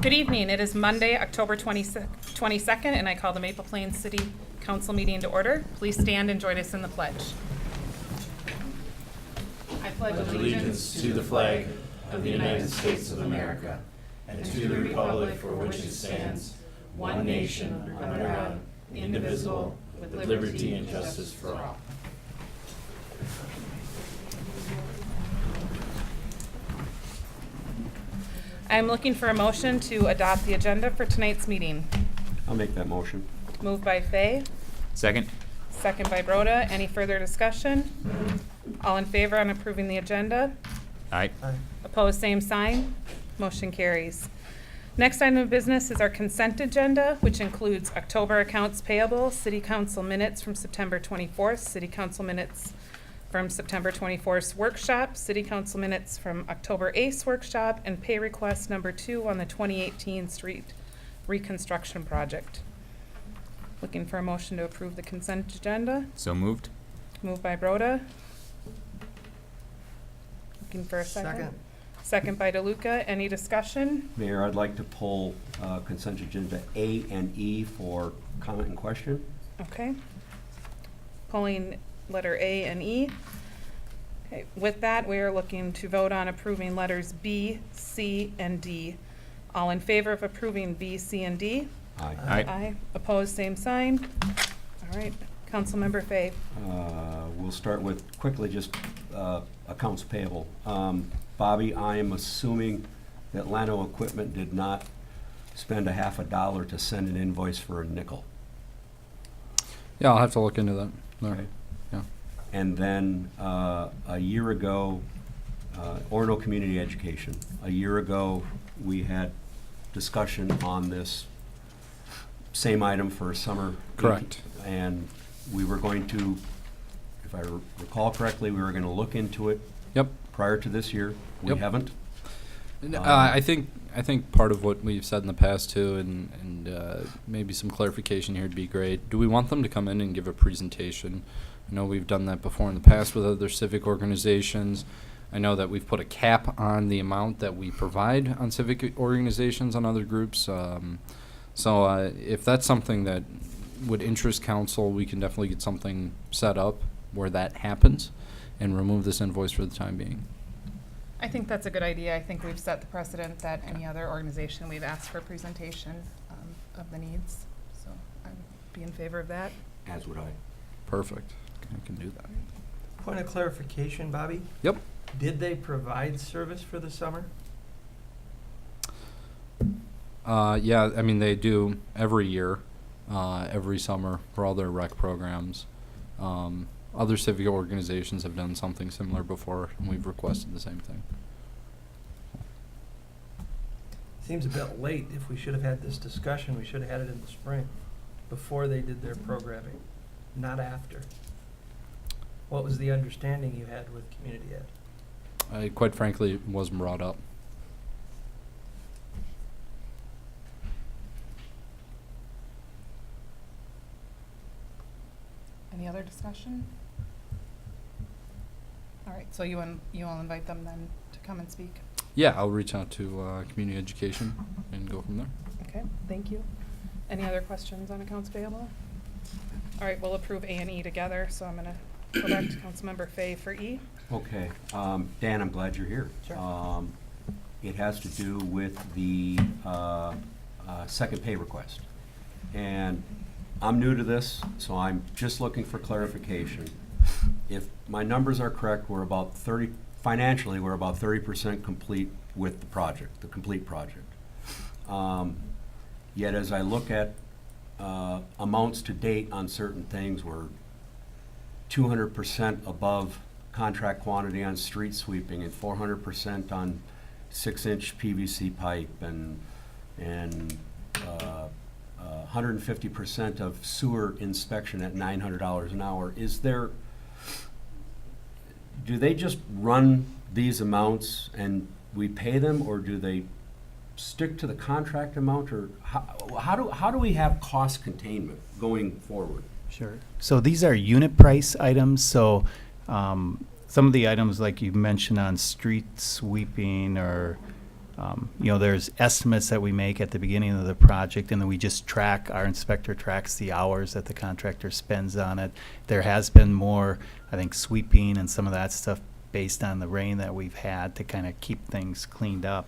Good evening. It is Monday, October 22nd, and I call the Maple Plains City Council meeting to order. Please stand and join us in the pledge. I pledge Allegiance to the flag of the United States of America and to the republic for which it stands, one nation, under God, indivisible, with liberty and justice for all. I am looking for a motion to adopt the agenda for tonight's meeting. I'll make that motion. Moved by Fay, Second? second by Broda. Any further discussion? All in favor on approving the agenda? Aye. Opposed, same sign. Motion carries. Next item of business is our consent agenda, which includes October accounts payable, city council minutes from September 24th, city council minutes from September 24th workshop, city council minutes from October 8th workshop, and pay request number 2 on the 2018 street reconstruction project. Looking for a motion to approve the consent agenda. So moved? Moved by Broda. Looking for a second. Second by DeLuca. Any discussion? Mayor, I'd like to pull consent agenda A and E for comment and question. Okay. Pulling letter A and E. Okay, with that, we are looking to vote on approving letters B, C, and D. All in favor of approving B, C, and D? Aye. Aye. Opposed, same sign. All right. Councilmember Fay. We'll start with quickly just accounts payable. Bobby, I am assuming that Lano Equipment did not spend a $50 to send an invoice for a nickel. Yeah, I'll have to look into that. All Okay. right. Yeah. And then a year ago, Orono Community Education, a year ago, we had discussion on this same item for summer. Correct. And we were going to, if I recall correctly, we were going to look into it Yep. prior to this year. We Yep. haven't. I think part of what we've said in the past too, and maybe some clarification here would be great. Do we want them to come in and give a presentation? I know we've done that before in the past with other civic organizations. I know that we've put a cap on the amount that we provide on civic organizations on other groups. So if that's something that would interest council, we can definitely get something set up where that happens and remove this invoice for the time being. I think that's a good idea. I think we've set the precedent that any other organization we've asked for a presentation of the needs. So I'd be in favor of that. As would I. Perfect. I can do that. Point of clarification, Bobby. Yep. Did they provide service for the summer? Yeah, I mean, they do every year, every summer for all their rec programs. Other civic organizations have done something similar before, and we've requested the same thing. Seems a bit late. If we should have had this discussion, we should have had it in the spring, before they did their programming, not after. What was the understanding you had with Community Ed? Quite frankly, it wasn't brought up. Any other discussion? All right, so you will invite them then to come and speak? Yeah, I'll reach out to community education and go from there. Okay, thank you. Any other questions on accounts payable? All right, we'll approve A and E together, so I'm gonna go back to Councilmember Fay for E. Okay. Dan, I'm glad you're here. Sure. It has to do with the second pay request. And I'm new to this, so I'm just looking for clarification. If my numbers are correct, financially, we're about 30% complete with the project, the complete project. Yet as I look at amounts to date on certain things, we're 200% above contract quantity on street sweeping and 400% on 6-inch PVC pipe and 150% of sewer inspection at $900 an hour. Do they just run these amounts and we pay them, or do they stick to the contract amount, or how do we have cost containment going forward? Sure. So these are unit price items. So some of the items like you mentioned on street sweeping or There's estimates that we make at the beginning of the project, and then we just our inspector tracks the hours that the contractor spends on it. There has been more, I think, sweeping and some of that stuff based on the rain that we've had to kind of keep things cleaned up.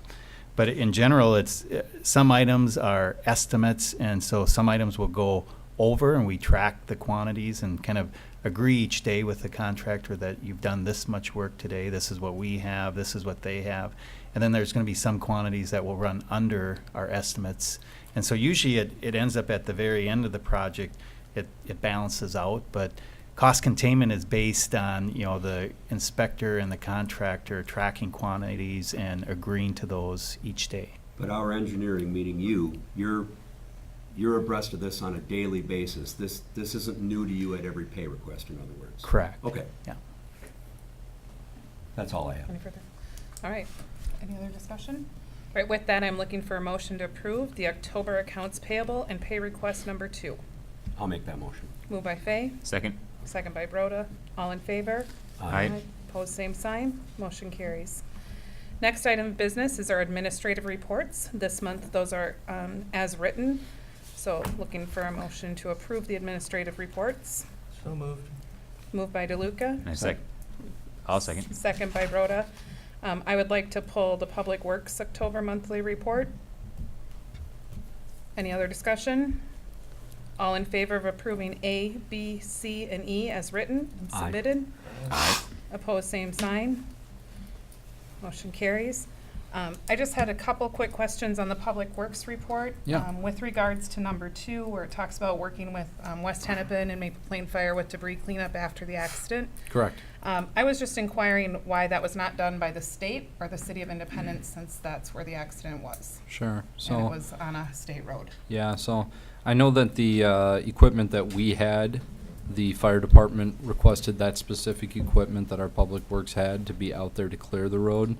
But in general, it's some items are estimates, and so some items will go over, and we track the quantities and kind of agree each day with the contractor that you've done this much work today, this is what we have, this is what they have. And then there's going to be some quantities that will run under our estimates. And so usually it ends up at the very end of the project, it balances out. But cost containment is based on, the inspector and the contractor tracking quantities and agreeing to those each day. But our engineering, meaning you're abreast of this on a daily basis. This isn't new to you at every pay request, in other words. Correct. Okay. Yeah. That's all I have. Any further? All right. Any other discussion? All right, with that, I'm looking for a motion to approve the October accounts payable and pay request number 2. I'll make that motion. Moved by Fay, Second. second by Broda. All in favor? Aye. Opposed, same sign. Motion carries. Next item of business is our administrative reports. This month, those are as written. So looking for a motion to approve the administrative reports. So moved. Moved by DeLuca. I'll second. Second by Broda. I would like to pull the Public Works October monthly report. Any other discussion? All in favor of approving A, B, C, and E as written and Aye. submitted? Aye. Opposed, same sign. Motion carries. I just had a couple quick questions on the Public Works report. Yeah. With regards to number 2, where it talks about working with West Hennepin and Maple Plain Fire with debris cleanup after the accident. Correct. I was just inquiring why that was not done by the state or the City of Independence, since that's where the accident was. Sure. And it So, was on a state road. yeah, so I know that the equipment that we had, the fire department requested that specific equipment that our public works had to be out there to clear the road.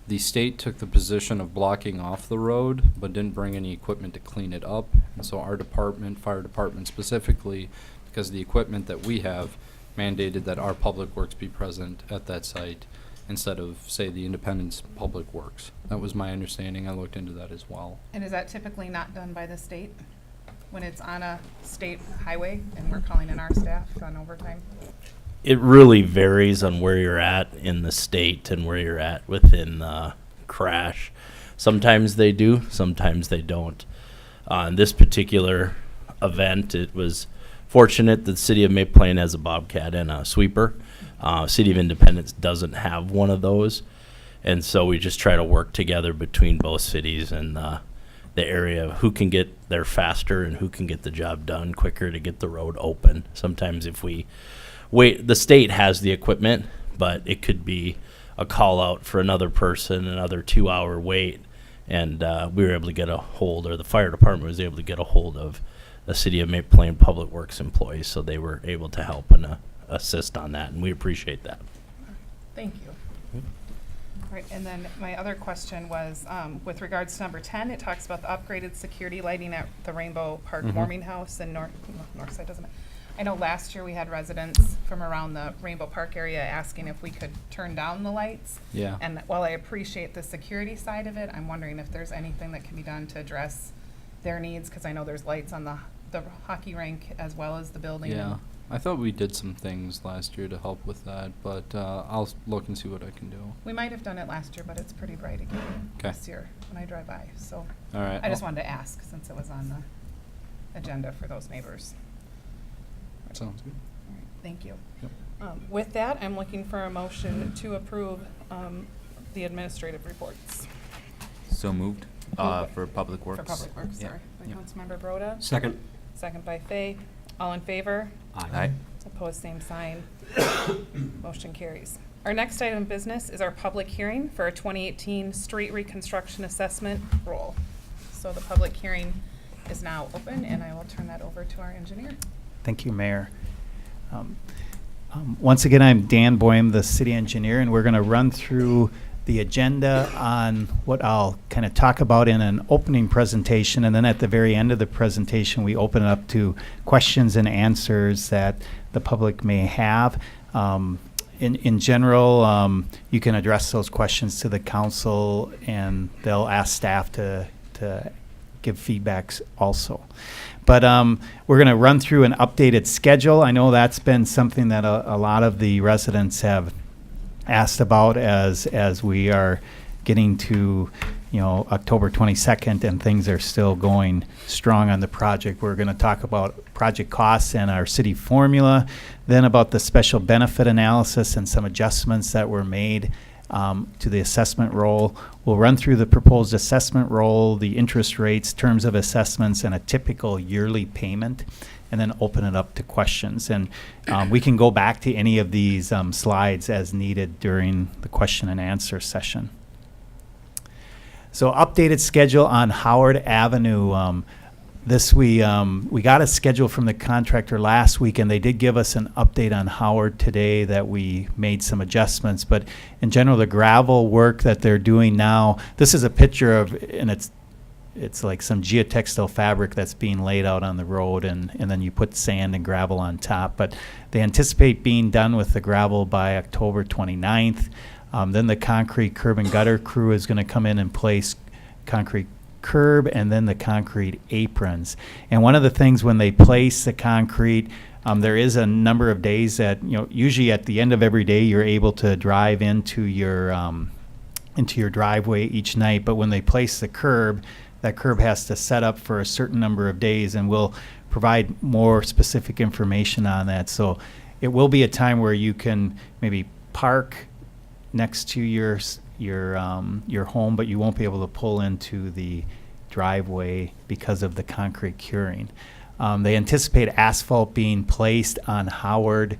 The state took the position of blocking off the road, but didn't bring any equipment to clean it up. And so our department, fire department specifically, because the equipment that we have mandated that our public works be present at that site instead of, say, the Independence Public Works. That was my understanding. I looked into that as well. And is that typically not done by the state when it's on a state highway and we're calling in our staff on overtime? It really varies on where you're at in the state and where you're at within the crash. Sometimes they do, sometimes they don't. On this particular event, it was fortunate that the City of Maple Plain has a Bobcat and a sweeper. City of Independence doesn't have one of those. And so we just try to work together between both cities and the area of who can get there faster and who can get the job done quicker to get the road open. Sometimes if we wait, the state has the equipment, but it could be a call out for another person, another 2-hour wait. And we were able to get a hold, or the fire department was able to get a hold of the City of Maple Plain Public Works employees, so they were able to help and assist on that, and we appreciate that. Thank you. All right, and then my other question was, with regards to number 10, it talks about the upgraded security lighting at the Rainbow Park Warming House in Northside, doesn't it? I know last year we had residents from around the Rainbow Park area asking if we could turn down the lights. Yeah. And while I appreciate the security side of it, I'm wondering if there's anything that can be done to address their needs, because I know there's lights on the hockey rink as well as the building. Yeah. I thought we did some things last year to help with that, but I'll look and see what I can do. We might have done it last year, but it's pretty bright again 'Kay. this year when I drive by, so. All right. I just wanted to ask, since it was on the agenda for those neighbors. Sounds good. All right, thank you. Yep. With that, I'm looking for a motion to approve the administrative reports. So moved. Moved For Public Works. For Public Works, Yeah. sorry. By Yeah. Councilmember Broda, Second. second by Fay. All in favor? Aye. Opposed, same sign. Motion carries. Our next item of business is our public hearing for our 2018 street reconstruction assessment roll. So the public hearing is now open, and I will turn that over to our engineer. Thank you, Mayor. Once again, I'm Dan Boehm, the city engineer, and we're going to run through the agenda on what I'll kind of talk about in an opening presentation, and then at the very end of the presentation, we open it up to questions and answers that the public may have. in general, you can address those questions to the council, and they'll ask staff to give feedbacks also. But we're going to run through an updated schedule. I know that's been something that a lot of the residents have asked about as we are getting to, October 22nd, and things are still going strong on the project. We're going to talk about project costs and our city formula, then about the special benefit analysis and some adjustments that were made to the assessment roll. We'll run through the proposed assessment roll, the interest rates, terms of assessments, and a typical yearly payment, and then open it up to questions. And we can go back to any of these slides as needed during the question and answer session. So updated schedule on Howard Avenue. We got a schedule from the contractor last week, and they did give us an update on Howard today that we made some adjustments. But in general, the gravel work that they're doing now, this is a picture of, and it's like some geotextile fabric that's being laid out on the road, and then you put sand and gravel on top. But they anticipate being done with the gravel by October 29th. Then the concrete curb and gutter crew is going to come in and place concrete curb and then the concrete aprons. And one of the things when they place the concrete, there is a number of days that, usually at the end of every day you're able to drive into your driveway each night. But when they place the curb, that curb has to set up for a certain number of days, and we'll provide more specific information on that. So it will be a time where you can maybe park next to your home, but you won't be able to pull into the driveway because of the concrete curing. They anticipate asphalt being placed on Howard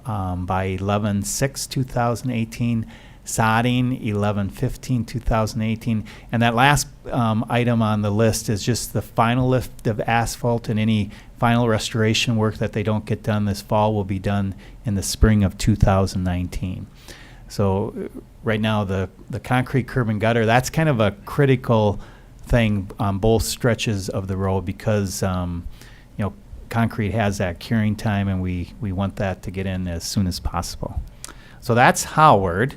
by 11/6/2018, sodding 11/15/2018, and that last item on the list is just the final lift of asphalt, and any final restoration work that they don't get done this fall will be done in the spring of 2019. So right now, the concrete curb and gutter, that's kind of a critical thing on both stretches of the road because, concrete has that curing time, and we want that to get in as soon as possible. So that's Howard.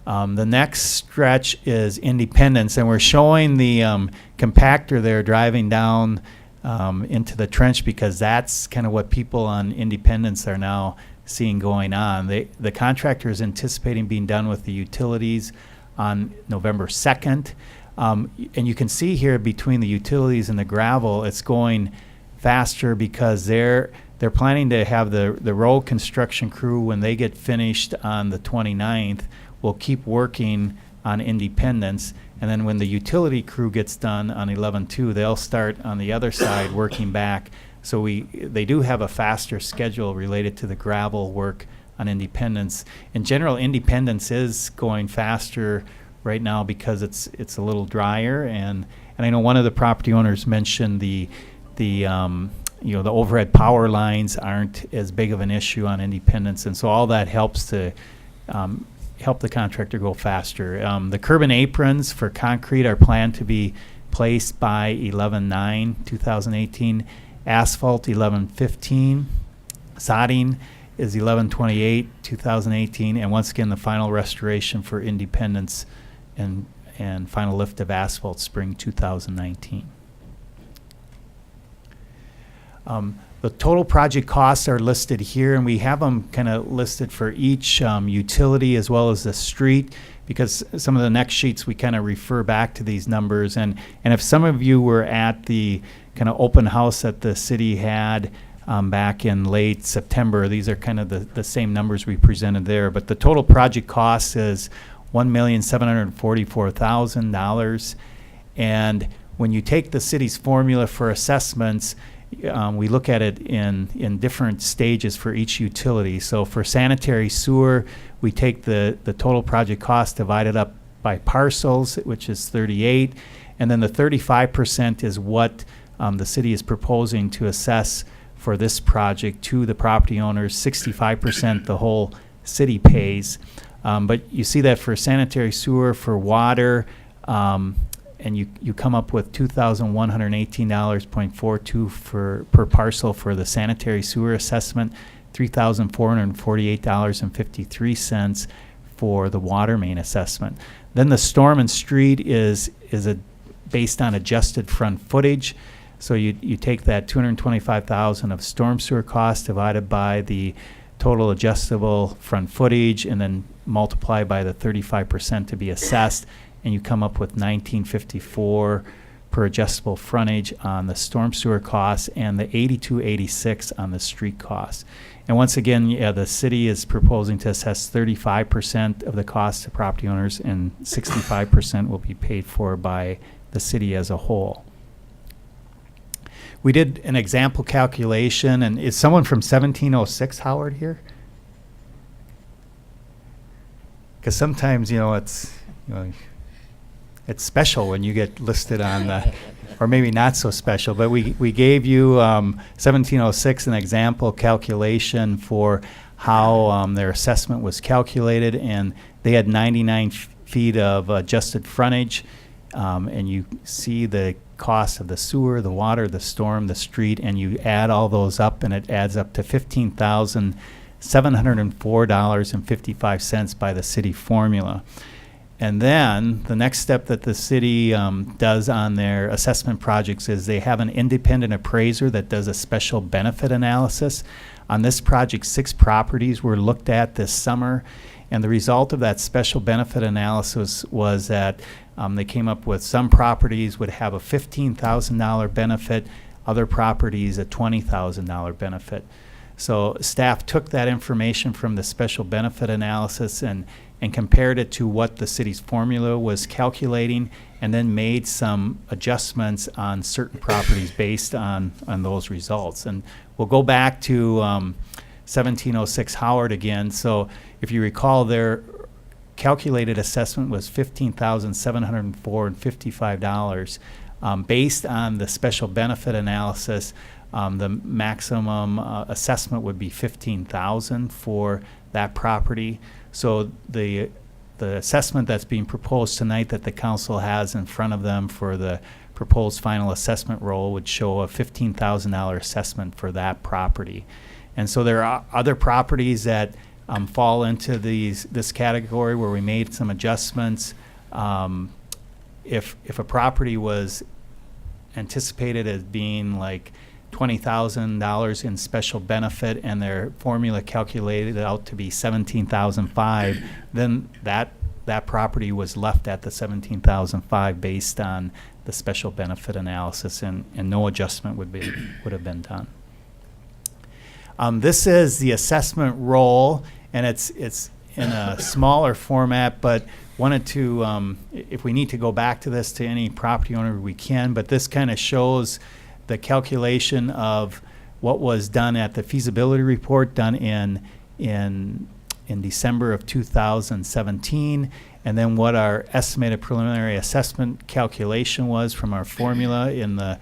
The next stretch is Independence, and we're showing the compactor there driving down into the trench because that's kind of what people on Independence are now seeing going on. The contractor is anticipating being done with the utilities on November 2nd. And you can see here between the utilities and the gravel, it's going faster because they're planning to have the road construction crew, when they get finished on the 29th, will keep working on Independence. And then when the utility crew gets done on 11/2, they'll start on the other side working back. So they do have a faster schedule related to the gravel work on Independence. In general, Independence is going faster right now because it's a little drier, and I know one of the property owners mentioned the overhead power lines aren't as big of an issue on Independence, and so all that helps to help the contractor go faster. The curb and aprons for concrete are planned to be placed by 11/9/2018. Asphalt 11/15, sodding is 11/28/2018, and once again the final restoration for Independence and final lift of asphalt spring 2019. The total project costs are listed here, and we have them kind of listed for each utility as well as the street, because some of the next sheets we kind of refer back to these numbers. And if some of you were at the kind of open house that the city had back in late September, these are kind of the same numbers we presented there. But the total project cost is $1,744,000. And when you take the city's formula for assessments, we look at it in different stages for each utility. So for sanitary sewer, we take the total project cost divided up by parcels, which is 38, and then the 35% is what the city is proposing to assess for this project to the property owners. 65% the whole city pays. But you see that for sanitary sewer, for water, and you come up with $2,118.42 per parcel for the sanitary sewer assessment, $3,448.53 for the water main assessment. Then the storm and street is based on adjusted front footage. So you take that $225,000 of storm sewer cost divided by the total adjustable front footage and then multiply by the 35% to be assessed, and you come up with $19.54 per adjustable frontage on the storm sewer costs and the $82.86 on the street costs. And once again, the city is proposing to assess 35% of the cost to property owners, and 65% will be paid for by the city as a whole. We did an example calculation, and is someone from 1706 Howard here? Because sometimes, it's special when you get listed on the, or maybe not so special, but we gave you 1706 an example calculation for how their assessment was calculated, and they had 99 feet of adjusted frontage, and you see the cost of the sewer, the water, the storm, the street, and you add all those up, and it adds up to $15,704.55 by the city formula. And then the next step that the city does on their assessment projects is they have an independent appraiser that does a special benefit analysis. On this project, 6 properties were looked at this summer, and the result of that special benefit analysis was that they came up with some properties would have a $15,000 benefit, other properties a $20,000 benefit. So staff took that information from the special benefit analysis and compared it to what the city's formula was calculating, and then made some adjustments on certain properties based on those results. And we'll go back to 1706 Howard again. So if you recall, their calculated assessment was $15,704.55. Based on the special benefit analysis, the maximum assessment would be $15,000 for that property. So the assessment that's being proposed tonight that the council has in front of them for the proposed final assessment roll would show a $15,000 assessment for that property. And so there are other properties that fall into this category where we made some adjustments. If a property was anticipated as being like $20,000 in special benefit and their formula calculated out to be $17,500, then that property was left at the $17,500 based on the special benefit analysis, and no adjustment would have been done. This is the assessment roll, and it's in a smaller format, but wanted to, if we need to go back to this to any property owner, we can, but this kind of shows the calculation of what was done at the feasibility report done in December of 2017, and then what our estimated preliminary assessment calculation was from our formula in the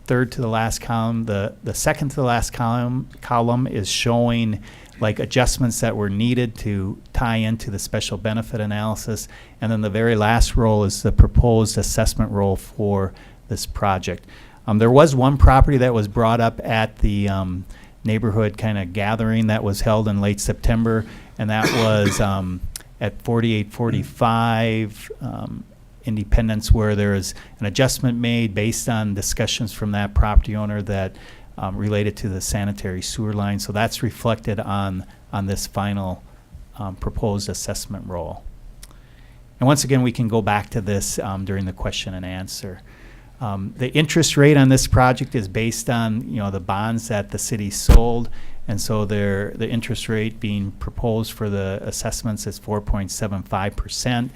third to the last column. The second to the last column is showing like adjustments that were needed to tie into the special benefit analysis, and then the very last row is the proposed assessment roll for this project. There was one property that was brought up at the neighborhood kind of gathering that was held in late September, and that was at 4845 Independence, where there is an adjustment made based on discussions from that property owner that related to the sanitary sewer line. So that's reflected on this final proposed assessment roll. And once again, we can go back to this during the question and answer. The interest rate on this project is based on the bonds that the city sold, and so the interest rate being proposed for the assessments is 4.75%.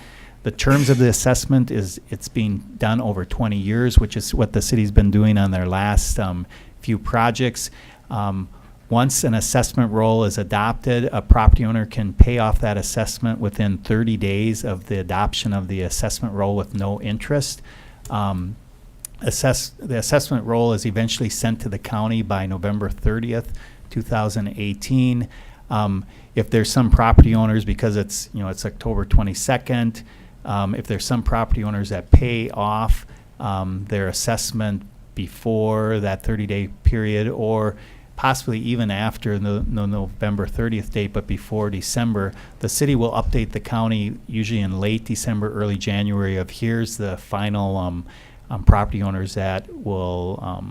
The terms of the assessment it's being done over 20 years, which is what the city's been doing on their last few projects. Once an assessment roll is adopted, a property owner can pay off that assessment within 30 days of the adoption of the assessment roll with no interest. The assessment roll is eventually sent to the county by November 30th, 2018. If there's some property owners, because it's October 22nd, if there's some property owners that pay off their assessment before that 30-day period, or possibly even after the November 30th date, but before December, the city will update the county usually in late December, early January of here's the final property owners that will,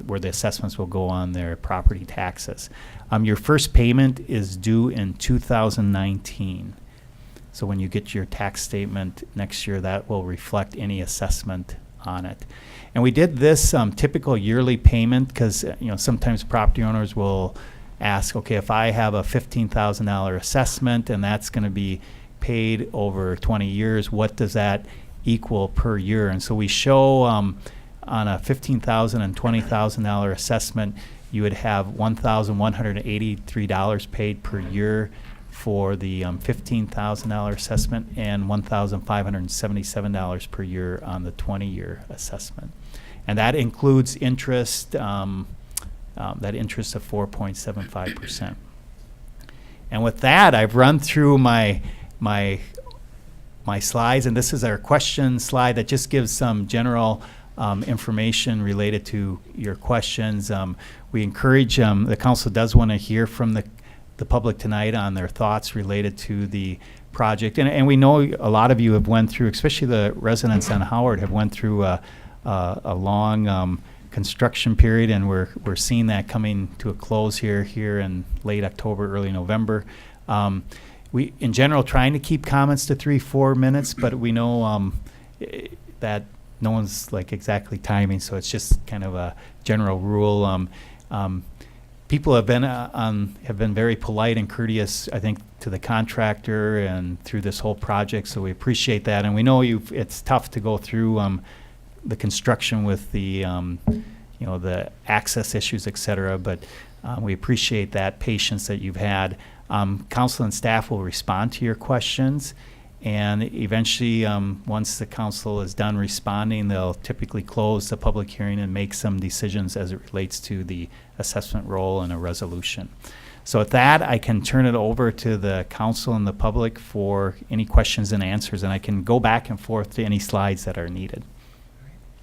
where the assessments will go on their property taxes. Your first payment is due in 2019. So when you get your tax statement next year, that will reflect any assessment on it. And we did this typical yearly payment because sometimes property owners will ask, okay, if I have a $15,000 assessment and that's going to be paid over 20 years, what does that equal per year? And so we show on a $15,000 and $20,000 assessment, you would have $1,183 paid per year for the $15,000 assessment and $1,577 per year on the 20-year assessment. And that includes interest, that interest of 4.75%. And with that, I've run through my slides, and this is our question slide that just gives some general information related to your questions. We encourage, the council does want to hear from the public tonight on their thoughts related to the project. And we know a lot of you have went through, especially the residents on Howard, have went through a long construction period, and we're seeing that coming to a close here in late October, early November. We, in general, trying to keep comments to 3-4 minutes, but we know that no one's like exactly timing, so it's just kind of a general rule. People have been very polite and courteous, I think, to the contractor and through this whole project, so we appreciate that. And we know it's tough to go through the construction with the the access issues, et cetera, but we appreciate that patience that you've had. Council and staff will respond to your questions, and eventually, once the council is done responding, they'll typically close the public hearing and make some decisions as it relates to the assessment roll and a resolution. So with that, I can turn it over to the council and the public for any questions and answers, and I can go back and forth to any slides that are needed.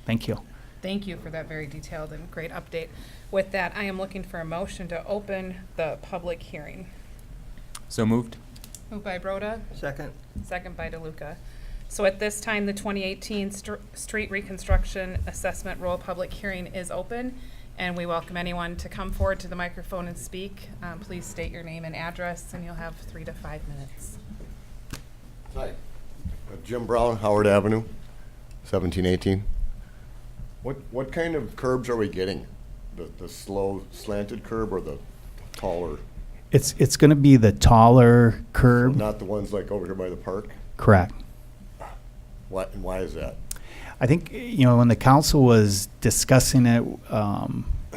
Thank you. Thank you for that very detailed and great update. With that, I am looking for a motion to open the public hearing. So moved. Moved by Broda, Second. second by DeLuca. So at this time, the 2018 street reconstruction assessment roll public hearing is open, and we welcome anyone to come forward to the microphone and speak. Please state your name and address, and you'll have 3 to 5 minutes. Hi, Jim Brown, Howard Avenue, 1718. What kind of curbs are we getting? The slow slanted curb or the taller? It's going to be the taller curb. Not the ones like over here by the park? Correct. What, and why is that? I think, when the council was discussing it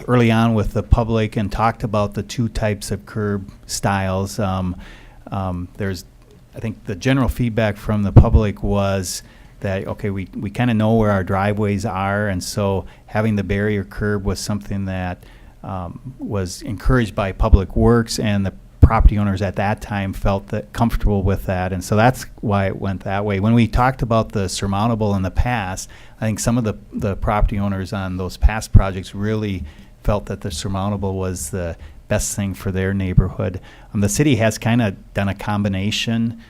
early on with the public and talked about the two types of curb styles, there's, I think the general feedback from the public was that, okay, we kind of know where our driveways are, and so having the barrier curb was something that was encouraged by Public Works, and the property owners at that time felt that comfortable with that, and so that's why it went that way. When we talked about the surmountable in the past, I think some of the property owners on those past projects really felt that the surmountable was the best thing for their neighborhood. The city has kind of done a combination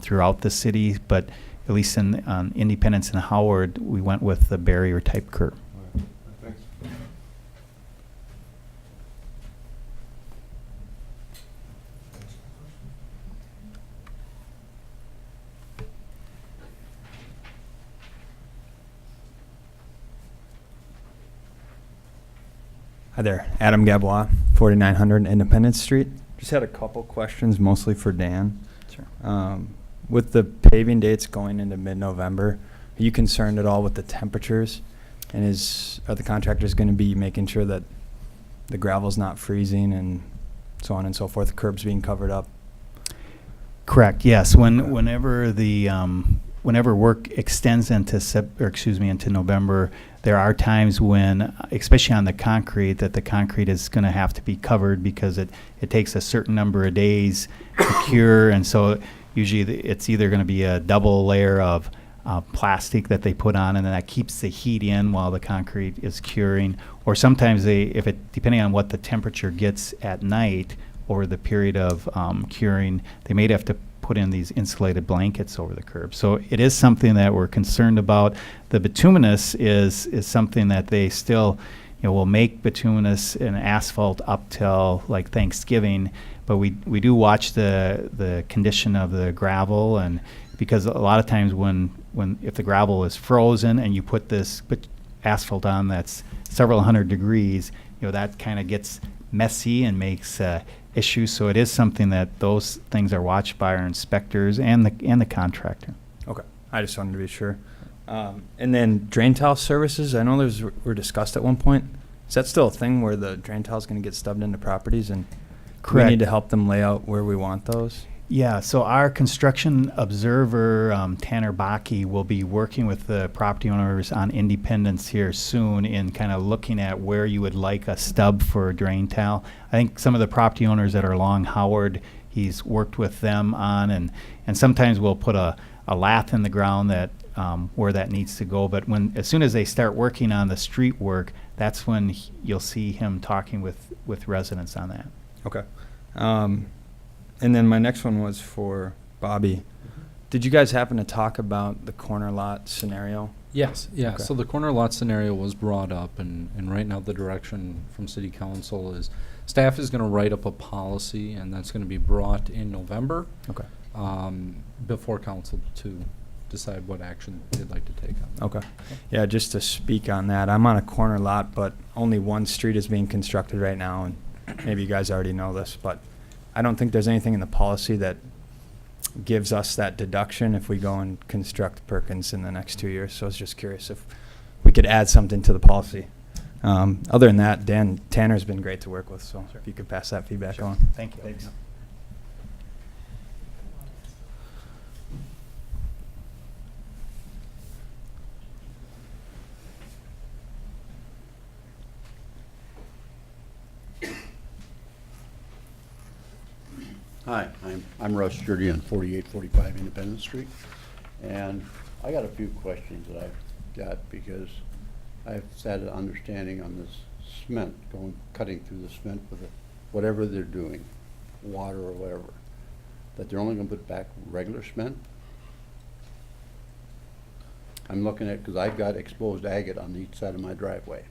throughout the city, but at least on Independence and Howard, we went with the barrier type curb. Thanks. Hi there, Adam Gabois, 4900 Independence Street. Just had a couple questions, mostly for Dan. Sure. With the paving dates going into mid-November, are you concerned at all with the temperatures? And are the contractors going to be making sure that the gravel's not freezing and so on and so forth, the curbs being covered up? Correct. Yes. Whenever work extends into November, there are times when, especially on the concrete, that the concrete is going to have to be covered because it takes a certain number of days to cure, and so usually it's either going to be a double layer of plastic that they put on, and then that keeps the heat in while the concrete is curing. Or sometimes depending on what the temperature gets at night over the period of curing, they may have to put in these insulated blankets over the curb. So it is something that we're concerned about. The bituminous is something that they still, will make bituminous and asphalt up till like Thanksgiving, but we do watch the condition of the gravel, and because a lot of times if the gravel is frozen and you put this asphalt on that's several hundred degrees, that kind of gets messy and makes issues. So it is something that those things are watched by our inspectors and the contractor. Okay, I just wanted to be sure. And then drain tile services, I know those were discussed at one point. Is that still a thing where the drain tile is going to get stubbed into properties, and Correct. we need to help them lay out where we want those? Yeah, so our construction observer, Tanner Baki, will be working with the property owners on Independence here soon in kind of looking at where you would like a stub for a drain tile. I think some of the property owners that are along Howard, he's worked with them on, and sometimes we'll put a lath in the ground that where that needs to go. But as soon as they start working on the street work, that's when you'll see him talking with residents on that. Okay. And then my next one was for Bobby. Did you guys happen to talk about the corner lot scenario? Yes, yeah. Okay. So the corner lot scenario was brought up, and right now the direction from City Council is staff is going to write up a policy, and that's going to be brought in November Okay. before council to decide what action they'd like to take on that. Okay. Yeah, just to speak on that, I'm on a corner lot, but only one street is being constructed right now, and maybe you guys already know this, but I don't think there's anything in the policy that gives us that deduction if we go and construct Perkins in the next 2 years. So I was just curious if we could add something to the policy. Other than that, Tanner's been great to work with, so if you could pass that feedback on. Thank you. Thanks. Hi, I'm Russ Sturdy on 4845 Independence Street, and I got a few questions that I've got because I've had an understanding on this cement, cutting through the cement with whatever they're doing, water or whatever, that they're only going to put back regular cement. I'm looking at, because I've got exposed agate on each side of my driveway.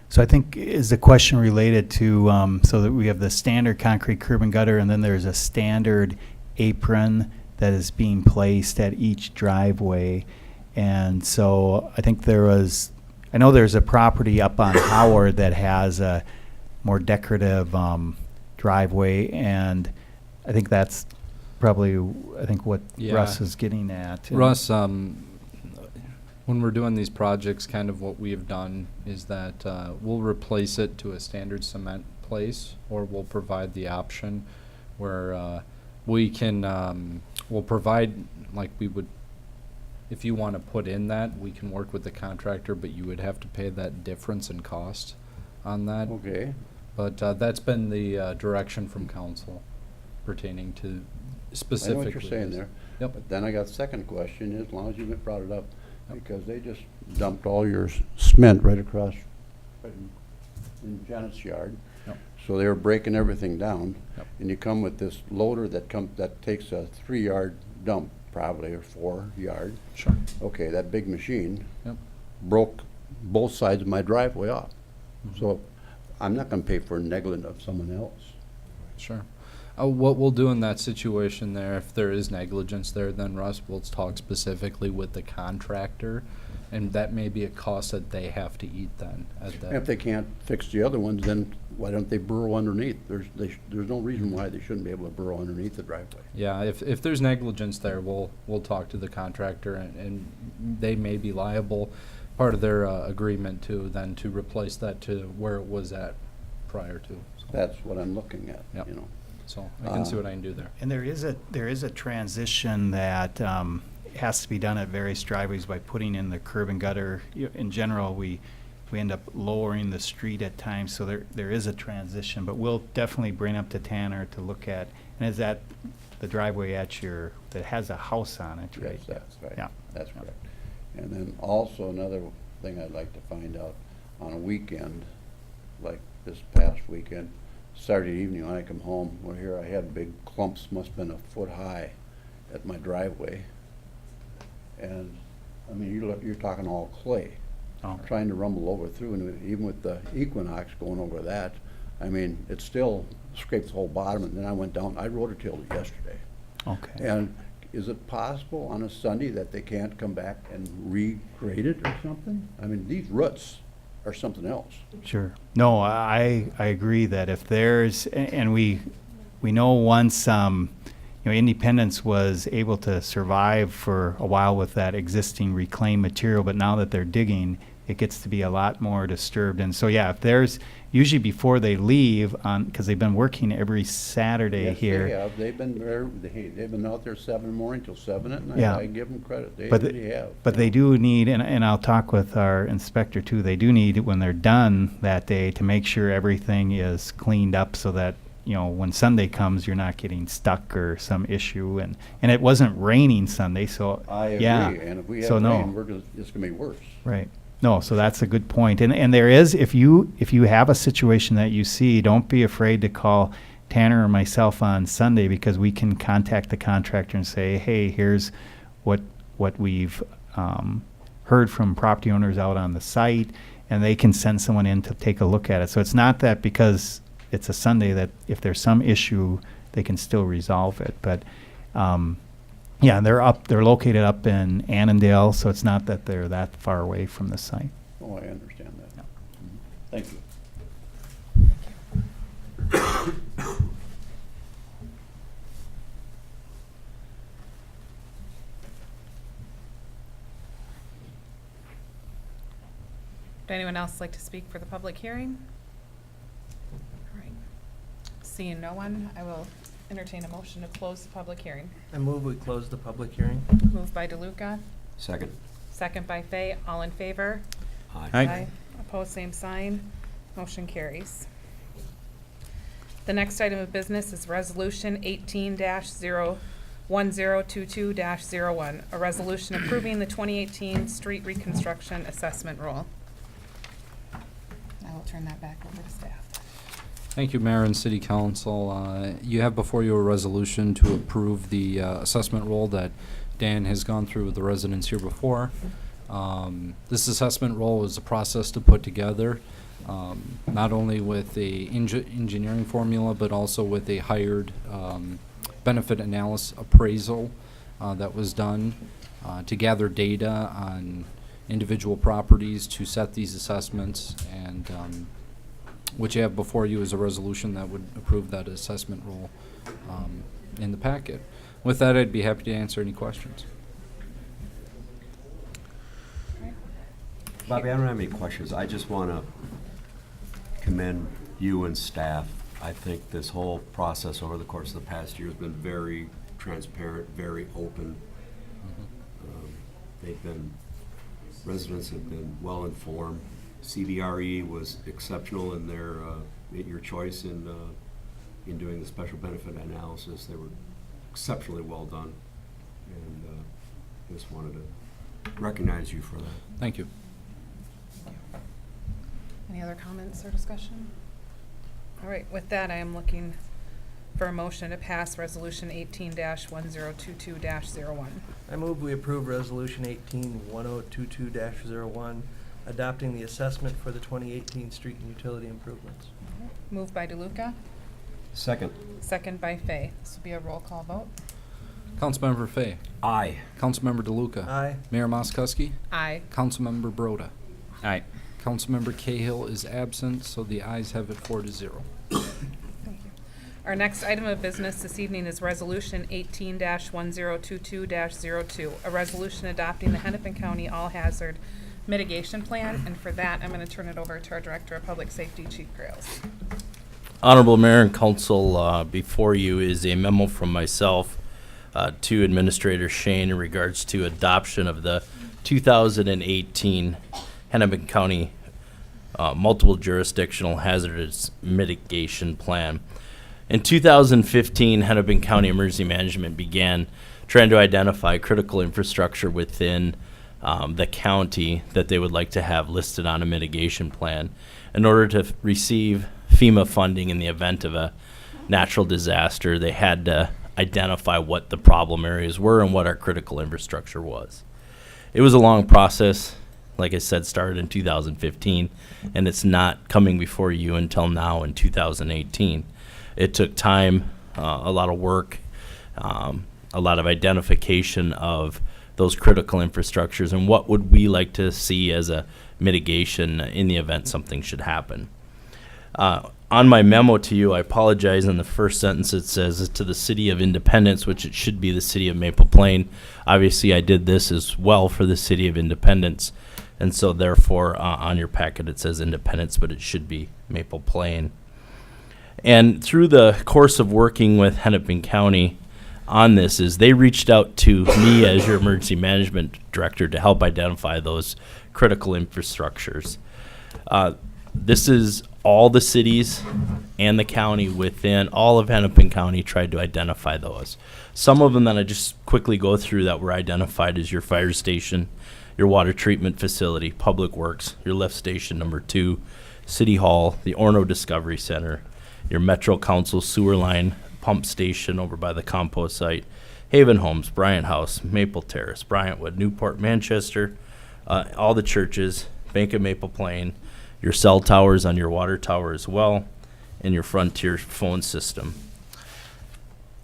So I think is the question related to, so that we have the standard concrete curb and gutter, and then there's a standard apron that is being placed at each driveway. And so I think I know there's a property up on Howard that has a more decorative driveway, and I think that's probably, what Yeah. Russ is getting at. Russ, when we're doing these projects, kind of what we have done is that we'll replace it to a standard cement place, or we'll provide the option where we can, we'll provide, like we would, if you want to put in that, we can work with the contractor, but you would have to pay that difference in cost on that. Okay. But that's been the direction from council pertaining to I specifically. know what you're saying there. Yep. But then I got a second question, as long as you brought it up, because they just dumped all your cement right across in Janet's yard. Yep. So they were breaking everything down. Yep. And you come with this loader that takes a 3-yard dump, probably, or 4-yard. Sure. Okay, that big machine Yep. broke both sides of my driveway off. So I'm not gonna pay for negligence of someone else. Sure. What we'll do in that situation there, if there is negligence there, then Russ, we'll talk specifically with the contractor, and that may be a cost that they have to eat then. And if they can't fix the other ones, then why don't they burrow underneath? There's no reason why they shouldn't be able to burrow underneath the driveway. Yeah, if there's negligence there, we'll talk to the contractor, and they may be liable, part of their agreement then to replace that to where it was at prior to. So, That's what I'm looking at, Yep. you know. so I can see what I can do there. And there is a transition that has to be done at various driveways by putting in the curb and gutter. In general, we end up lowering the street at times, so there is a transition. But we'll definitely bring up to Tanner to look at. And is that the driveway at your that has a house on it, right? Yes, that's right. Yeah. That's correct. And then also another thing I'd like to find out, on a weekend, like this past weekend, Saturday evening when I come home, well, here I had big clumps, must've been a foot high at my driveway. And, I mean, you're talking all clay, Oh. trying to rumble over through, and even with the Equinox going over that, I mean, it still scraped the whole bottom, and then I went down, I rotor-tilled it yesterday. Okay. And is it possible on a Sunday that they can't come back and regrade it or something? I mean, these roots are something else. Sure. No, I agree that if there's, and we know once, Independence was able to survive for a while with that existing reclaimed material, but now that they're digging, it gets to be a lot more disturbed. And so, yeah, if there's, usually before they leave because they've been working every Saturday Yes, here. they have. They've been there, they've been out there 7 in the morning till 7 at night. Yeah. I give them credit. They But really have. But they do need, and I'll talk with our inspector too, they do need, when they're done that day, to make sure everything is cleaned up so that, when Sunday comes, you're not getting stuck or some issue. And it wasn't raining Sunday, so, I agree. yeah. And if we So, have no. rain, it's gonna be worse. Right. No, so that's a good point. And there is, if you have a situation that you see, don't be afraid to call Tanner or myself on Sunday, because we can contact the contractor and say, hey, here's what we've heard from property owners out on the site, and they can send someone in to take a look at it. So it's not that because it's a Sunday that if there's some issue, they can still resolve it. But yeah, they're located up in Annandale, so it's not that they're that far away from the site. Oh, I understand that. Yeah. Thank you. Would anyone else like to speak for the public hearing? All right. Seeing no one, I will entertain a motion to close the public hearing. I move we close the public hearing. Moved by DeLuca, Second. second by Fay. All in favor? Aye. Opposed, same sign. Motion carries. The next item of business is Resolution 18-1022-01, a resolution approving the 2018 street reconstruction assessment roll. I will turn that back over to staff. Thank you, Mayor and City Council. You have before you a resolution to approve the assessment roll that Dan has gone through with the residents here before. This assessment roll is a process to put together, not only with a engineering formula, but also with a hired benefit analysis appraisal that was done to gather data on individual properties to set these assessments, and what you have before you is a resolution that would approve that assessment roll in the packet. With that, I'd be happy to answer any questions. Bobby, I don't have any questions. I just want to commend you and staff. I think this whole process over the course of the past year has been very transparent, very open. Residents have been well informed. CBRE was exceptional in your choice in doing the special benefit analysis. They were exceptionally well done, and just wanted to recognize you for that. Thank you. Any other comments or discussion? All right, with that, I am looking for a motion to pass Resolution 18-1022-01. I move we approve Resolution 18-1022-01, adopting the assessment for the 2018 street and utility improvements. Moved by DeLuca, Second. second by Fay. This will be a roll call vote. Councilmember Fay. Aye. Councilmember DeLuca. Aye. Mayor Moskowski. Aye. Councilmember Broda. Aye. Councilmember Cahill is absent, so the ayes have it 4-0. Thank you. Our next item of business this evening is Resolution 18-1022-02, a resolution adopting the Hennepin County All-Hazard Mitigation Plan, and for that, I'm going to turn it over to our Director of Public Safety, Chief Grales. Honorable Mayor and Council, before you is a memo from myself to Administrator Shane in regards to adoption of the 2018 Hennepin County Multiple Jurisdictional Hazardous Mitigation Plan. In 2015, Hennepin County Emergency Management began trying to identify critical infrastructure within the county that they would like to have listed on a mitigation plan in order to receive FEMA funding in the event of a natural disaster. They had to identify what the problem areas were and what our critical infrastructure was. It was a long process. Like I said, started in 2015, and it's not coming before you until now in 2018. It took time, a lot of work, a lot of identification of those critical infrastructures and what would we like to see as a mitigation in the event something should happen. On my memo to you, I apologize, in the first sentence it says to the City of Independence, which it should be the City of Maple Plain. Obviously, I did this as well for the City of Independence, and so therefore on your packet it says Independence, but it should be Maple Plain. And through the course of working with Hennepin County on this is they reached out to me as your emergency management director to help identify those critical infrastructures. This is all the cities and the county within all of Hennepin County tried to identify those. Some of them that I just quickly go through that were identified as your fire station, your water treatment facility, public works, your lift station number 2, City Hall, the Orno Discovery Center, your Metro Council sewer line pump station over by the compost site, Haven Homes, Bryant House, Maple Terrace, Bryantwood, Newport, Manchester, all the churches, Bank of Maple Plain, your cell towers on your water tower as well, and your Frontier phone system.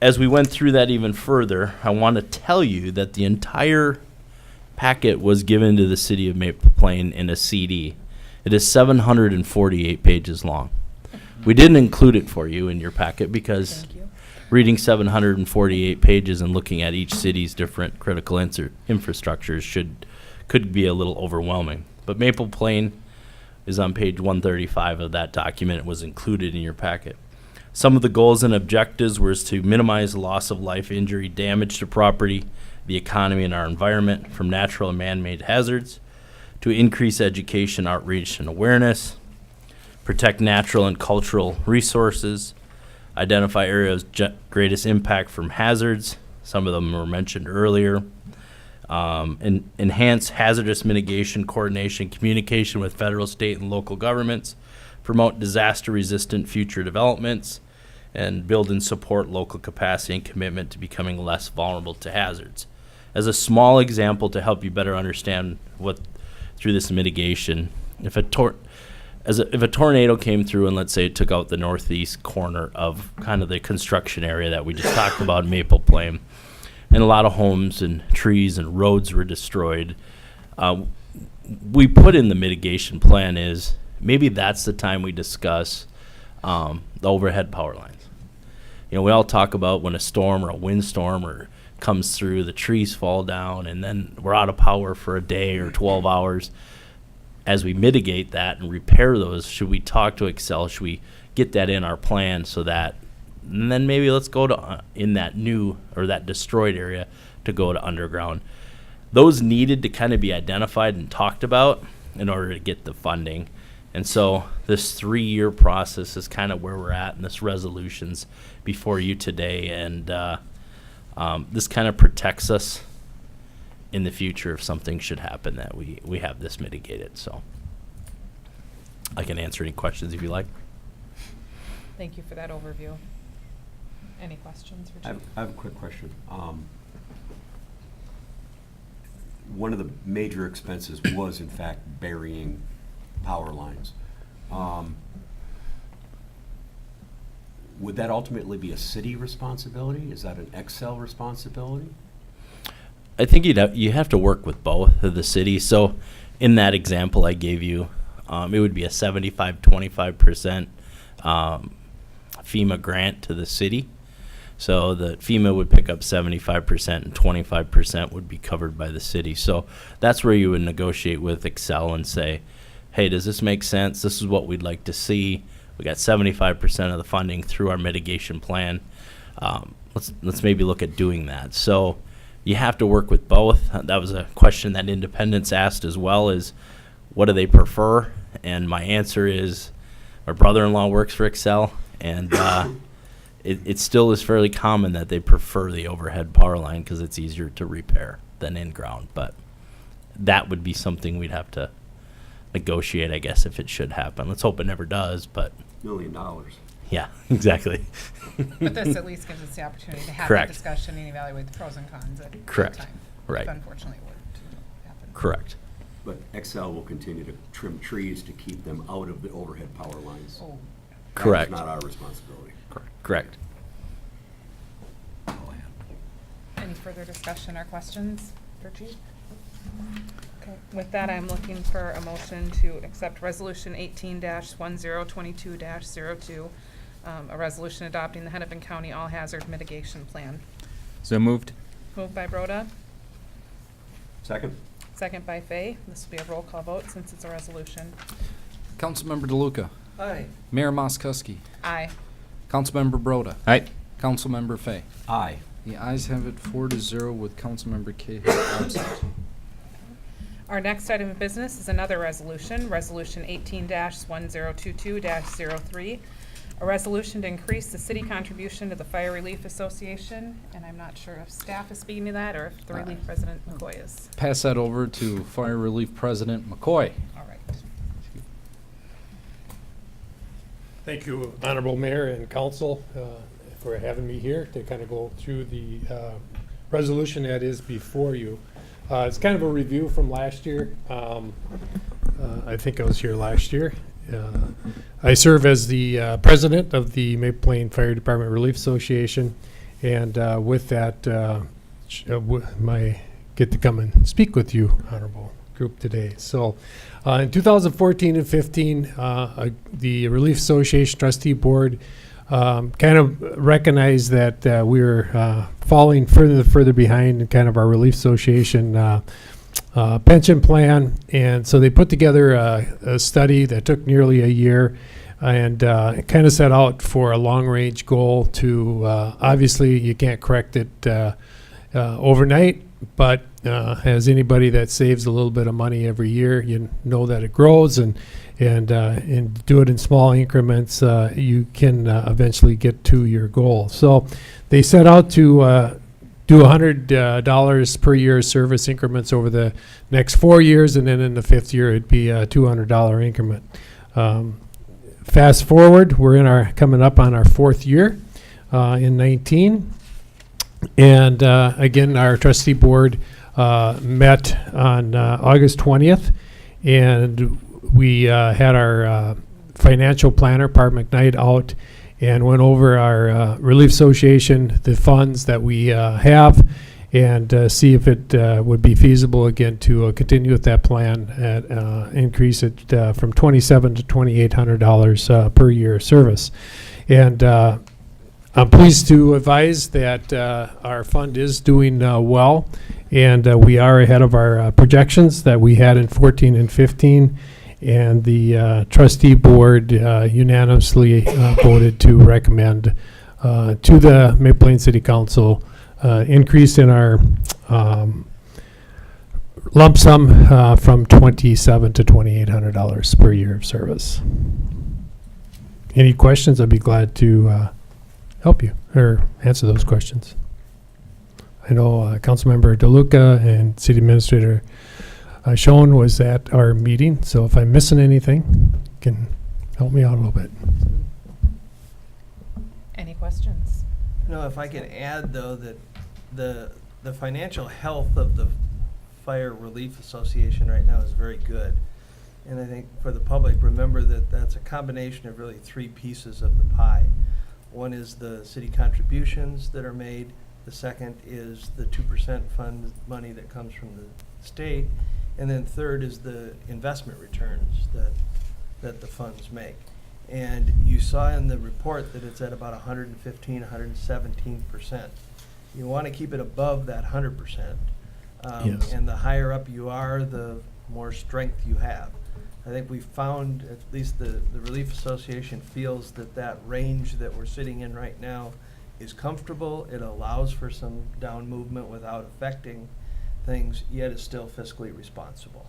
As we went through that even further, I want to tell you that the entire packet was given to the City of Maple Plain in a CD. It is 748 pages long. We didn't include it for you in your packet because reading 748 pages and looking at each city's different critical infrastructures could be a little overwhelming. But Maple Plain is on page 135 of that document. It was included in your packet. Some of the goals and objectives was to minimize loss of life, injury, damage to property, the economy, and our environment from natural and man-made hazards, to increase education, outreach, and awareness, protect natural and cultural resources, identify areas greatest impact from hazards. Some of them were mentioned earlier. Enhance hazardous mitigation, coordination, communication with federal, state, and local governments, promote disaster-resistant future developments, and build and support local capacity and commitment to becoming less vulnerable to hazards. As a small example to help you better understand what through this mitigation, if a tornado came through and let's say it took out the northeast corner of kind of the construction area that we just talked about in Maple Plain, and a lot of homes and trees and roads were destroyed, we put in the mitigation plan is maybe that's the time we discuss the overhead power lines. You know, we all talk about when a storm or a windstorm or comes through, the trees fall down, and then we're out of power for a day or 12 hours. As we mitigate that and repair those, should we talk to Xcel? Should we get that in our plan so that, and then maybe let's go to in that new or that destroyed area to go to underground. Those needed to kind of be identified and talked about in order to get the funding. And so this 3-year process is kind of where we're at, and this resolution's before you today. And this kind of protects us in the future if something should happen that we have this mitigated. So I can answer any questions if you like. Thank you for that overview. Any questions for I Chief? have a quick question. One of the major expenses was, in fact, burying power lines. Would that ultimately be a city responsibility? Is that an Xcel responsibility? I think you have to work with both of the cities. So in that example I gave you, it would be a 75-25% FEMA grant to the city. So the FEMA would pick up 75% and 25% would be covered by the city. So that's where you would negotiate with Xcel and say, hey, does this make sense? This is what we'd like to see. We got 75% of the funding through our mitigation plan. Let's maybe look at doing that. So you have to work with both. That was a question that Independence asked as well, is what do they prefer? And my answer is my brother-in-law works for Xcel, and it still is fairly common that they prefer the overhead power line because it's easier to repair than in ground. But that would be something we'd have to negotiate, I guess, if it should happen. Let's hope it never does, but $1 million. yeah, exactly. But this at least gives us the opportunity to have Correct. that discussion and evaluate the pros and cons at the Correct. time. Right. If unfortunately it were to happen. Correct. But Excel will continue to trim trees to keep them out of the overhead power lines. Oh, Correct. That's not our responsibility. Correct. All I have. any further discussion or questions for Chief? Okay, with that, I'm looking for a motion to accept Resolution 18-1022-02, a resolution adopting the Hennepin County All Hazard Mitigation Plan. So moved. Moved by Broda, Second? second by Fay. This will be a roll call vote since it's a resolution. Councilmember DeLuca, Aye. Mayor Moskowski, Aye. Councilmember Broda, Aye. Councilmember Fay. Aye. The ayes have it 4-0 with Councilmember Cahill absent. Our next item of business is another resolution, Resolution 18-1022-03, a resolution to increase the city contribution to the Fire Relief Association, and I'm not sure if staff is speaking to that or if the Relief President McCoy is. Pass that over to Fire Relief President McCoy. All right. Thank you, Honorable Mayor and Council, for having me here to kind of go through the resolution that is before you. It's kind of a review from last year. I think I was here last year. I serve as the president of the Maple Plain Fire Department Relief Association, and with that, get to come and speak with you, Honorable group today. So in 2014 and 15, the Relief Association Trustee Board kind of recognized that we were falling further behind in kind of our Relief Association pension plan. And so they put together a study that took nearly a year and it kind of set out for a long-range goal to, obviously you can't correct it overnight, but as anybody that saves a little bit of money every year, you know that it grows, and do it in small increments, you can eventually get to your goal. So they set out to do $100 per year service increments over the next 4 years, and then in the fifth year it'd be a $200 increment. Fast forward, we're coming up on our fourth year in 19. And again, our trustee board met on August 20th, and we had our financial planner, Barb McKnight, out and went over our Relief Association, the funds that we have, and see if it would be feasible again to continue with that plan and increase it from $2,700 to $2,800 per year service. And I'm pleased to advise that our fund is doing well, and we are ahead of our projections that we had in 14 and 15. And the trustee board unanimously voted to recommend to the Maple Plain City Council increase in our lump sum from $2,700 to $2,800 per year of service. Any questions? I'd be glad to help you or answer those questions. I know Councilmember DeLuca and City Administrator Schoen was at our meeting, so if I'm missing anything, you can help me out a little bit. Any questions? No, if I could add though that the financial health of the Fire Relief Association right now is very good. And I think for the public, remember that that's a combination of really three pieces of the pie. One is the city contributions that are made. The second is the 2% fund money that comes from the state. And then third is the investment returns that the funds make. And you saw in the report that it's at about 115, 117%. You want to keep it above that 100%. Yes. And the higher up you are, the more strength you have. I think we found, at least the Relief Association feels that range that we're sitting in right now is comfortable. It allows for some down movement without affecting things, yet is still fiscally responsible.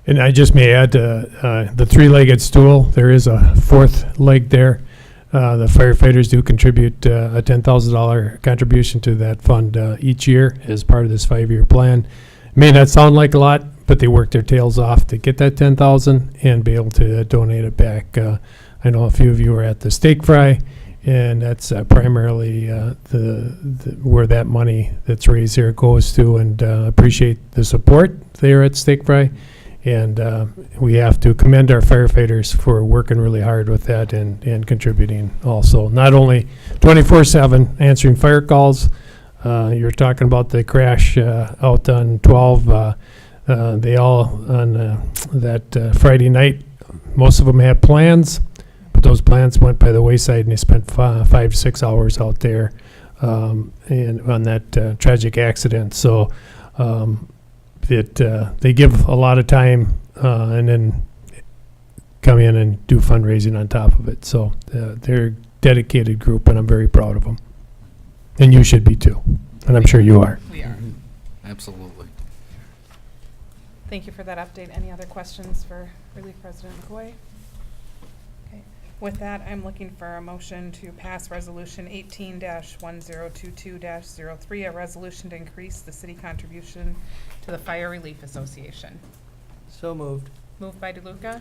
And I just may add the three-legged stool, there is a fourth leg there The firefighters do contribute a $10,000 contribution to that fund each year as part of this 5-year plan. May not sound like a lot, but they work their tails off to get that 10,000 and be able to donate it back. I know a few of you are at the steak fry, and that's primarily where that money that's raised here goes to, and appreciate the support there at Steak Fry. And we have to commend our firefighters for working really hard with that and contributing also. Not only 24/7 answering fire calls, you're talking about the crash out on 12. They all, on that Friday night, most of them had plans, but those plans went by the wayside, and they spent 5-6 hours out there and on that tragic accident. So they give a lot of time and then come in and do fundraising on top of it. So they're a dedicated group, and I'm very proud of them. And you should be too, and I'm sure you are. We are. Absolutely. Thank you for that update. Any other questions for Relief President McCoy? Okay. With that, I'm looking for a motion to pass Resolution 18-1022-03, a resolution to increase the city contribution to the Fire Relief Association. So moved. Moved by DeLuca,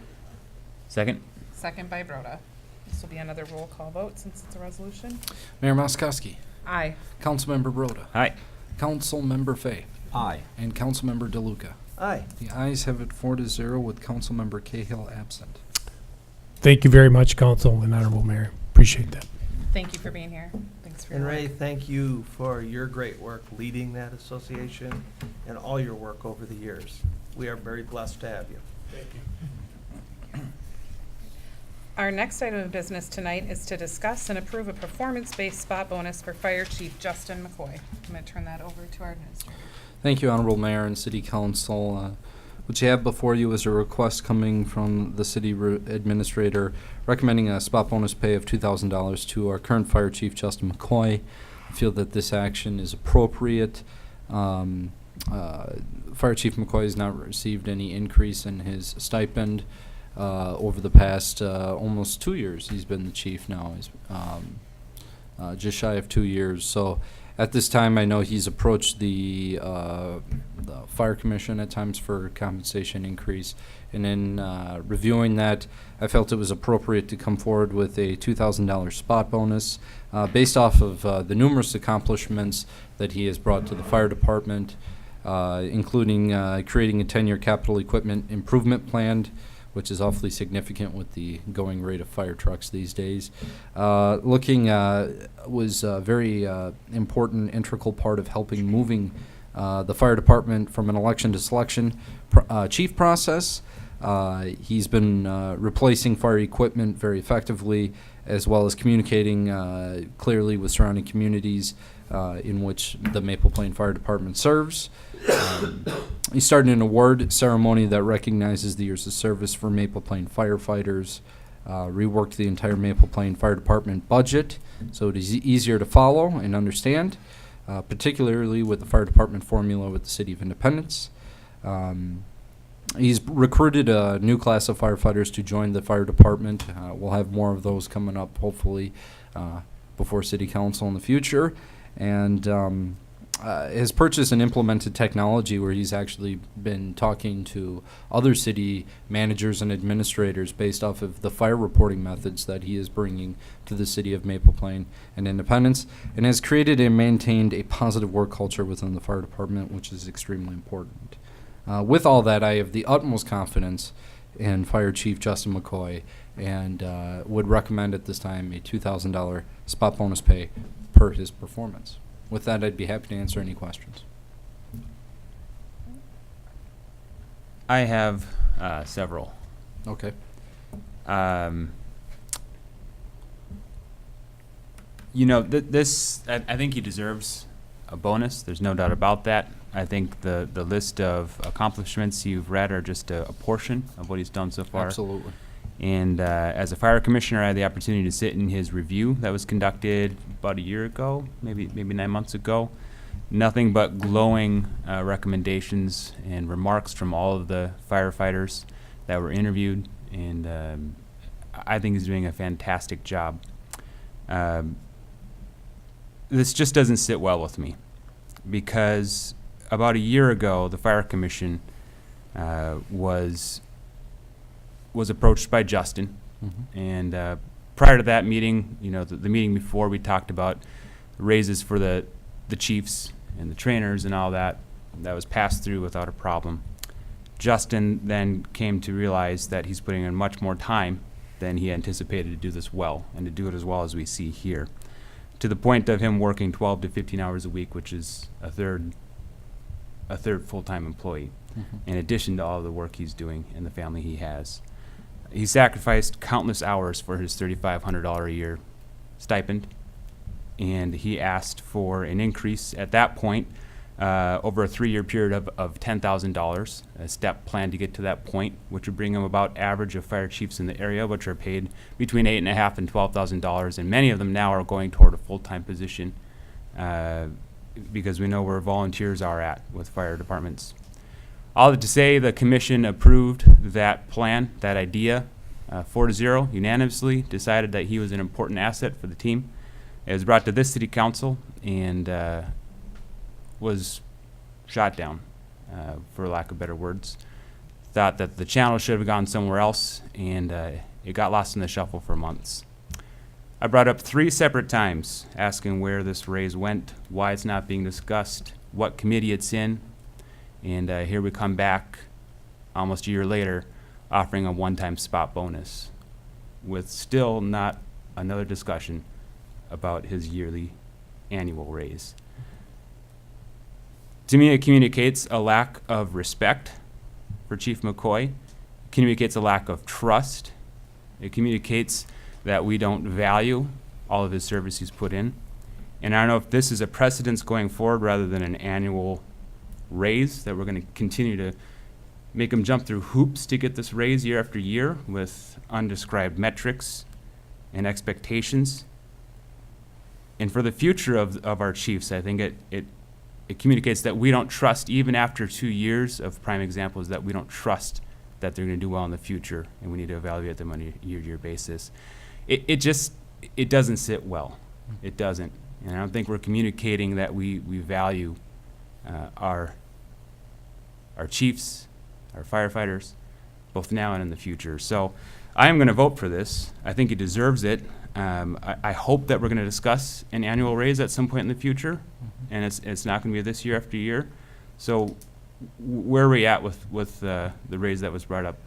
Second? second by Broda. This will be another roll call vote since it's a resolution. Mayor Moskowski, Aye. Councilmember Broda, Aye. Councilmember Fay, Aye. and Councilmember DeLuca. Aye. The ayes have it 4-0 with Councilmember Cahill absent. Thank you very much, Council and Honorable Mayor. Appreciate that. Thank you for being here. Thanks for And your work. Ray, thank you for your great work leading that association and all your work over the years. We are very blessed to have you. Our next item of business tonight is to discuss and approve a performance-based spot bonus for Fire Chief Justin McCoy. I'm going to turn that over to our administrator. Thank you, Honorable Mayor and City Council. What you have before you is a request coming from the City Administrator recommending a spot bonus pay of $2,000 to our current Fire Chief, Justin McCoy. I feel that this action is appropriate. Fire Chief McCoy has not received any increase in his stipend over the past almost 2 years. He's been the chief now. He's just shy of 2 years. So at this time, I know he's approached the Fire Commission at times for compensation increase. And in reviewing that, I felt it was appropriate to come forward with a $2,000 spot bonus based off of the numerous accomplishments that he has brought to the fire department, including creating a 10-year capital equipment improvement plan, which is awfully significant with the going rate of fire trucks these days. Was a very important, integral part of helping moving the fire department from an election to selection chief process. He's been replacing fire equipment very effectively, as well as communicating clearly with surrounding communities in which the Maple Plain Fire Department serves. He started an award ceremony that recognizes the years of service for Maple Plain firefighters, reworked the entire Maple Plain Fire Department budget so it is easier to follow and understand, particularly with the fire department formula with the City of Independence. He's recruited a new class of firefighters to join the fire department. We'll have more of those coming up, hopefully, before City Council in the future. And has purchased and implemented technology where he's actually been talking to other city managers and administrators based off of the fire reporting methods that he is bringing to the city of Maple Plain and Independence, and has created and maintained a positive work culture within the fire department, which is extremely important. With all that, I have the utmost confidence in Fire Chief Justin McCoy and would recommend at this time a $2,000 spot bonus pay per his performance. With that, I'd be happy to answer any questions. I have several. Okay. I think he deserves a bonus. There's no doubt about that. I think the list of accomplishments you've read are just a portion of what he's done so far. Absolutely. And as a fire commissioner, I had the opportunity to sit in his review that was conducted about a year ago, maybe 9 months ago. Nothing but glowing recommendations and remarks from all of the firefighters that were interviewed, and I think he's doing a fantastic job. This just doesn't sit well with me, because about a year ago, the Fire Commission was approached by Justin, and prior to that meeting, the meeting before, we talked about raises for the chiefs and the trainers and all that. That was passed through without a problem. Justin then came to realize that he's putting in much more time than he anticipated to do this well, and to do it as well as we see here, to the point of him working 12 to 15 hours a week, which is a third full-time employee, in addition to all the work he's doing and the family he has. He sacrificed countless hours for his $3,500 a year stipend, and he asked for an increase at that point over a 3-year period of $10,000, a step plan to get to that point, which would bring him about average of fire chiefs in the area, which are paid between $8,500 and $12,000, and many of them now are going toward a full-time position because we know where volunteers are at with fire departments. All that to say, the commission approved that plan, that idea, 4-0, unanimously, decided that he was an important asset for the team. It was brought to this city council and was shot down, for lack of better words. Thought that the channel should have gone somewhere else, and it got lost in the shuffle for months. I brought up 3 separate times asking where this raise went, why it's not being discussed, what committee it's in, and here we come back almost a year later offering a one-time spot bonus with still not another discussion about his yearly annual raise. To me, it communicates a lack of respect for Chief McCoy. It communicates a lack of trust. It communicates that we don't value all of his service he's put in. And I don't know if this is a precedence going forward rather than an annual raise, that we're going to continue to make him jump through hoops to get this raise year after year with undescribed metrics and expectations. And for the future of our chiefs, I think it communicates that we don't trust, even after 2 years of prime examples, that we don't trust that they're going to do well in the future, and we need to evaluate them on a year-to-year basis. It doesn't sit well. It doesn't. And I don't think we're communicating that we value our chiefs, our firefighters, both now and in the future. So I am going to vote for this. I think he deserves it. I hope that we're going to discuss an annual raise at some point in the future, and it's not going to be this year after year. So where are we at with the raise that was brought up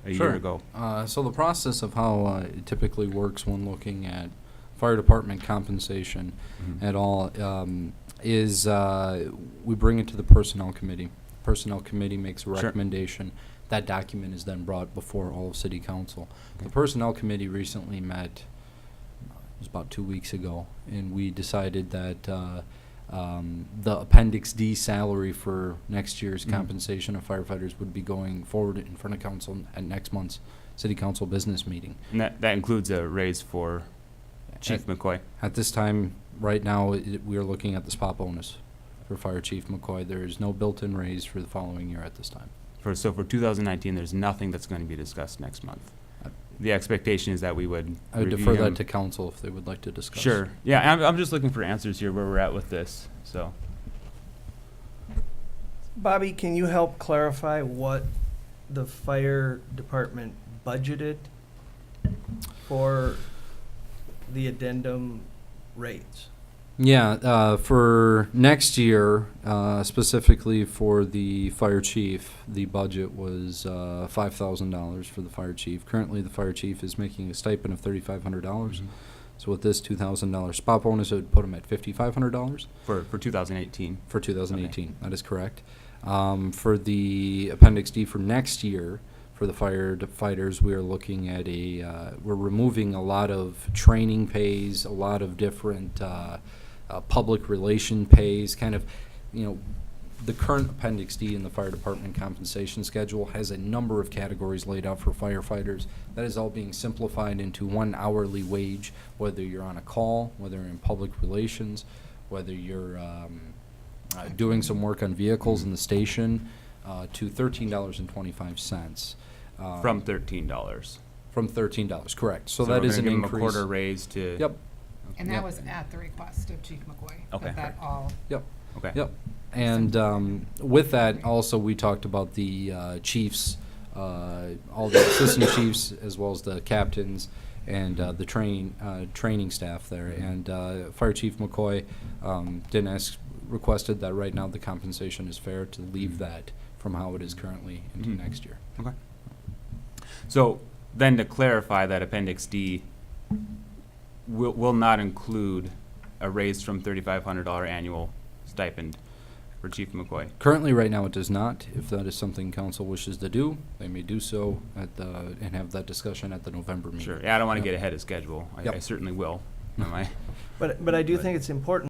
a year ago? So the process of how it typically works when looking at fire department compensation at all is we bring it to the personnel committee. Personnel committee makes a recommendation. That document is then brought before all of city council. The personnel committee recently met, it was about 2 weeks ago, and we decided that the Appendix D salary for next year's compensation of firefighters would be going forward in front of council at next month's city council business meeting. And that includes a raise for Chief McCoy. At this time, right now, we are looking at the spot bonus for Fire Chief McCoy. There is no built-in raise for the following year at this time. So for 2019, there's nothing that's going to be discussed next month. The expectation is that we would I would review defer that him. to council if they would like to discuss. Sure. Yeah, I'm just looking for answers here where we're at with this. So Bobby, can you help clarify what the fire department budgeted for the addendum rates? Yeah, for next year, specifically for the fire chief, the budget was $5,000 for the fire chief. Currently, the fire chief is making a stipend of $3,500. So with this $2,000 spot bonus, it would put him at $5,500 for 2018. for 2018. That is correct. For the Appendix D for next year, for the firefighters, we are looking at we're removing a lot of training pays, a lot of different public relation pays, kind of, the current Appendix D in the fire department compensation schedule has a number of categories laid out for firefighters. That is all being simplified into one hourly wage, whether you're on a call, whether you're in public relations, whether you're doing some work on vehicles in the station, to $13.25. From $13. From $13, correct. So we're that gonna is an give him increase. a quarter raise to. Yep. And Yep. that was at the request of Chief McCoy. Okay. That all, Okay. Yep. And with that, also, we talked about the chiefs, all the assistant chiefs, as well as the captains and the training staff there. And Fire Chief McCoy requested that right now the compensation is fair to leave that from how it is currently into Mhm. next year. So then to clarify, that Appendix D will not include a raise from $3,500 annual stipend for Chief McCoy. Currently, right now, it does not. If that is something council wishes to do, they may do so and have that discussion at the November meeting. Sure. Yeah, I don't want to Yep. get ahead of schedule. I Yep. certainly will. Am I? But I do think it's important